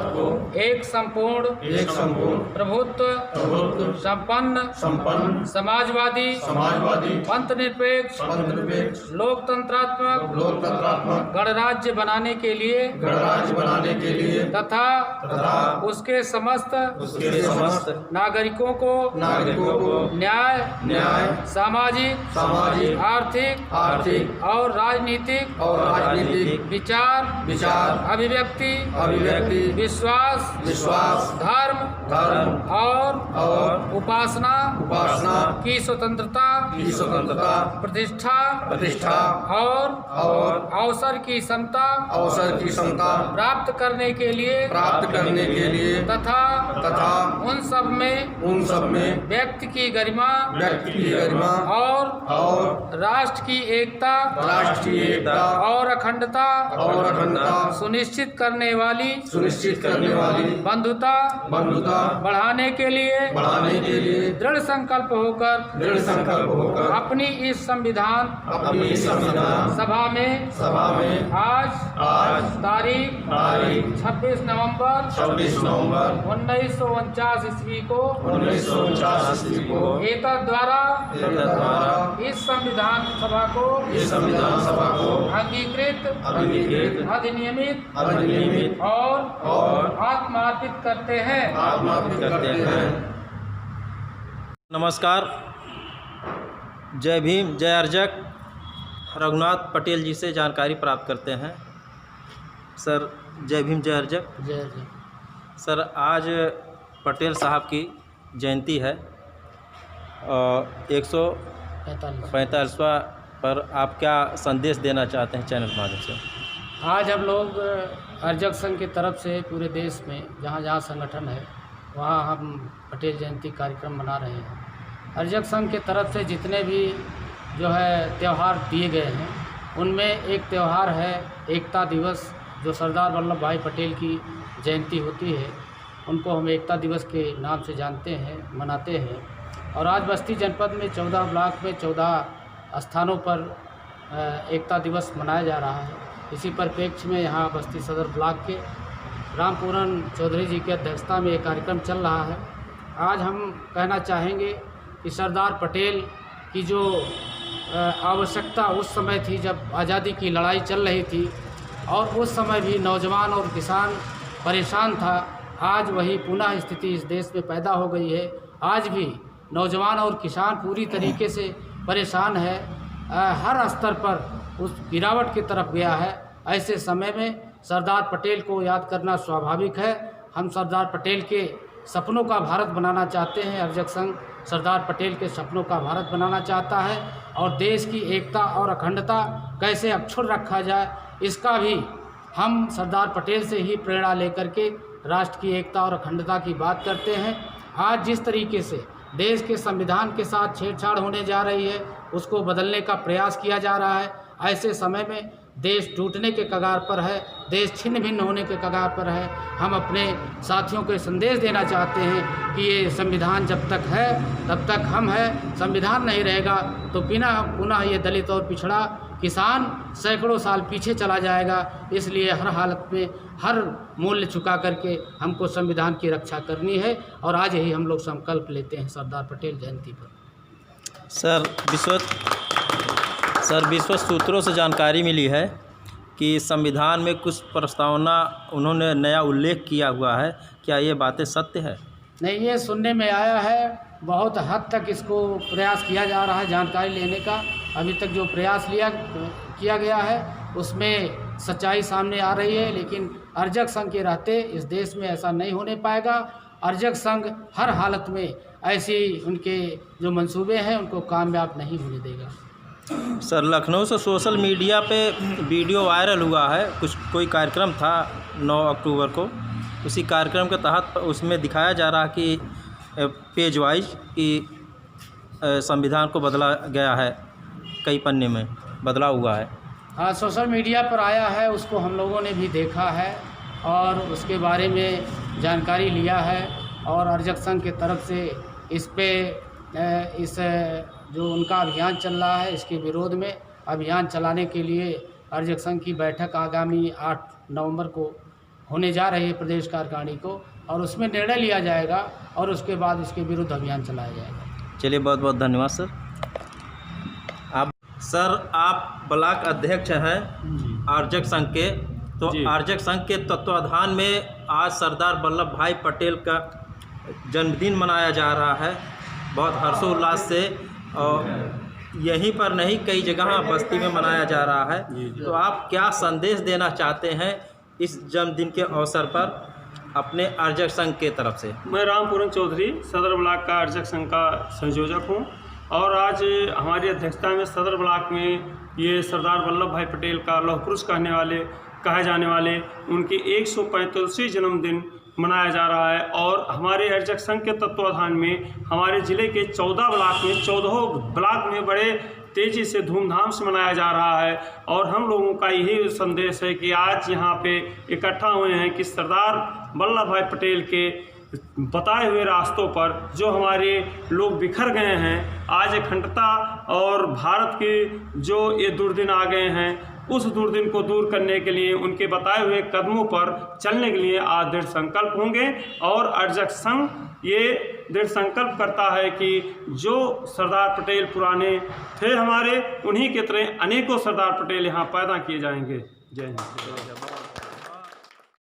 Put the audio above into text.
एक संपूर्ण प्रभुत्व संपन्न समाजवादी पंथ-निरपेक्ष लोकतंत्रात्मक गणराज्य बनाने के लिए तथा उसके समस्त नागरिकों को न्याय सामाजिक आर्थिक और राजनीतिक विचार अभिव्यक्ति विश्वास धर्म और उपासना की स्वतंत्रता प्रतिष्ठा और अवसर की समता प्राप्त करने के लिए तथा उन सब में व्यक्ति की गरिमा और राष्ट्र की एकता और अखंडता सुनिश्चित करने वाली बंधुता बढ़ाने के लिए दृढ़ संकल्प होकर अपनी इस संविधान सभा में आज तारीख 26 नवंबर 1949 ईस्वी को एतद द्वारा इस संविधान सभा को अंगीकृत अधिनियमित और आत्मार्पित करते हैं। नमस्कार। जय भीम जय अर्जक। रघुनाथ पटेल जी से जानकारी प्राप्त करते हैं। सर जय भीम जय अर्जक। जय जय। सर आज पटेल साहब की जयंती है 145वां पर आप क्या संदेश देना चाहते हैं चैनल के माध्यम से? आज हम लोग अर्जक संघ की तरफ से पूरे देश में जहाँ जहाँ संगठन है वहाँ हम पटेल जयंती कार्यक्रम मना रहे हैं। अर्जक संघ की तरफ से जितने भी जो है त्यौहार दिए गए हैं उनमें एक त्यौहार है एकता दिवस, जो सरदार वल्लभ भाई पटेल की जयंती होती है। उनको हम एकता दिवस के नाम से जानते हैं, मनाते हैं। और आज बस्ती जनपद में 14 ब्लॉक में 14 स्थानों पर एकता दिवस मनाया जा रहा है। इसी परिप्रेक्ष्य में यहाँ बस्ती सदर ब्लॉक के रामपूरन चौधरी जी की अध्यक्षता में एक कार्यक्रम चल रहा है। आज हम कहना चाहेंगे कि सरदार पटेल की जो आवश्यकता उस समय थी जब आज़ादी की लड़ाई चल रही थी और उस समय भी नौजवान और किसान परेशान था, आज वही पुनः स्थिति इस देश में पैदा हो गई है। आज भी नौजवान और किसान पूरी तरीके से परेशान है, हर स्तर पर उस गिरावट की तरफ गया है। ऐसे समय में सरदार पटेल को याद करना स्वाभाविक है। हम सरदार पटेल के सपनों का भारत बनाना चाहते हैं। अर्जक संघ सरदार पटेल के सपनों का भारत बनाना चाहता है और देश की एकता और अखंडता कैसे अक्षुण्ण रखा जाए इसका भी हम सरदार पटेल से ही प्रेरणा लेकर के राष्ट्र की एकता और अखंडता की बात करते हैं। आज जिस तरीके से देश के संविधान के साथ छेड़छाड़ होने जा रही है उसको बदलने का प्रयास किया जा रहा है। ऐसे समय में देश टूटने के कगार पर है, देश छिन्न भिन्न होने के कगार पर है। हम अपने साथियों को संदेश देना चाहते हैं कि ये संविधान जब तक है तब तक हम हैं। संविधान नहीं रहेगा तो पुनः ये दलित और पिछड़ा किसान सैकड़ों साल पीछे चला जाएगा। इसलिए हर हालत में हर मूल्य चुका करके हमको संविधान की रक्षा करनी है और आज ही हम लोग संकल्प लेते हैं सरदार पटेल जयंती पर। सर विश्व सूत्रों से जानकारी मिली है कि संविधान में कुछ प्रस्तावना उन्होंने नया उल्लेख किया हुआ है, क्या ये बातें सत्य है? नहीं, ये सुनने में आया है। बहुत हद तक इसको प्रयास किया जा रहा है जानकारी लेने का। अभी तक जो प्रयास किया गया है उसमें सच्चाई सामने आ रही है, लेकिन अर्जक संघ के रहते इस देश में ऐसा नहीं होने पाएगा। अर्जक संघ हर हालत में ऐसी उनके जो मंसूबे हैं उनको कामयाब नहीं होने देगा। सर लखनऊ से सोशल मीडिया पे वीडियो वायरल हुआ है, कोई कार्यक्रम था 9 अक्टूबर को। उसी कार्यक्रम के तहत उसमें दिखाया जा रहा कि पेज वाइज कि संविधान को बदला गया है, कई पन्ने में बदला हुआ है। हाँ, सोशल मीडिया पर आया है, उसको हम लोगों ने भी देखा है और उसके बारे में जानकारी लिया है। और अर्जक संघ की तरफ से इस जो उनका अभियान चल रहा है इसके विरोध में अभियान चलाने के लिए अर्जक संघ की बैठक आगामी 8 नवंबर को होने जा रही है प्रदेश कार्यकारिणी को, और उसमें निर्णय लिया जाएगा और उसके बाद इसके विरुद्ध अभियान चलाया जाएगा। चलिए, बहुत बहुत धन्यवाद सर। आप ब्लॉक अध्यक्ष हैं आरजक संघ के, तो आरजक संघ के तत्वाधान में आज सरदार वल्लभ भाई पटेल का जन्मदिन मनाया जा रहा है बहुत हर्षोल्लास से, और यहीं पर नहीं कई जगह बस्ती में मनाया जा रहा है। तो आप क्या संदेश देना चाहते हैं इस जन्मदिन के अवसर पर अपने आरजक संघ के तरफ से? मैं रामपुरन चौधरी सदर ब्लॉक का आरजक संघ का संयोजक हूं, और आज हमारी अध्यक्षता में सदर ब्लॉक में ये सरदार वल्लभ भाई पटेल का लौह पुरुष कहे जाने वाले उनकी 145वीं जन्मदिन मनाया जा रहा है। और हमारे आरजक संघ के तत्वाधान में हमारे ज़िले के 14 ब्लॉक में 14 ब्लॉक में बड़े तेज़ी से धूमधाम से मनाया जा रहा है। और हम लोगों का यही संदेश है कि आज यहाँ पे इकट्ठा हुए हैं कि सरदार वल्लभ भाई पटेल के बताए हुए रास्तों पर जो हमारे लोग बिखर गए हैं, आज अखंडता और भारत के जो ये दुर्दिन आ गए हैं, उस दुर्दिन को दूर करने के लिए उनके बताए हुए कदमों पर चलने के लिए आज दृढ़ संकल्प होंगे। और आरजक संघ ये दृढ़ संकल्प करता है कि जो सरदार पटेल पुराने थे हमारे, उन्हीं के तरह अनेकों सरदार पटेल यहाँ पैदा किए जाएंगे। जय हिंद।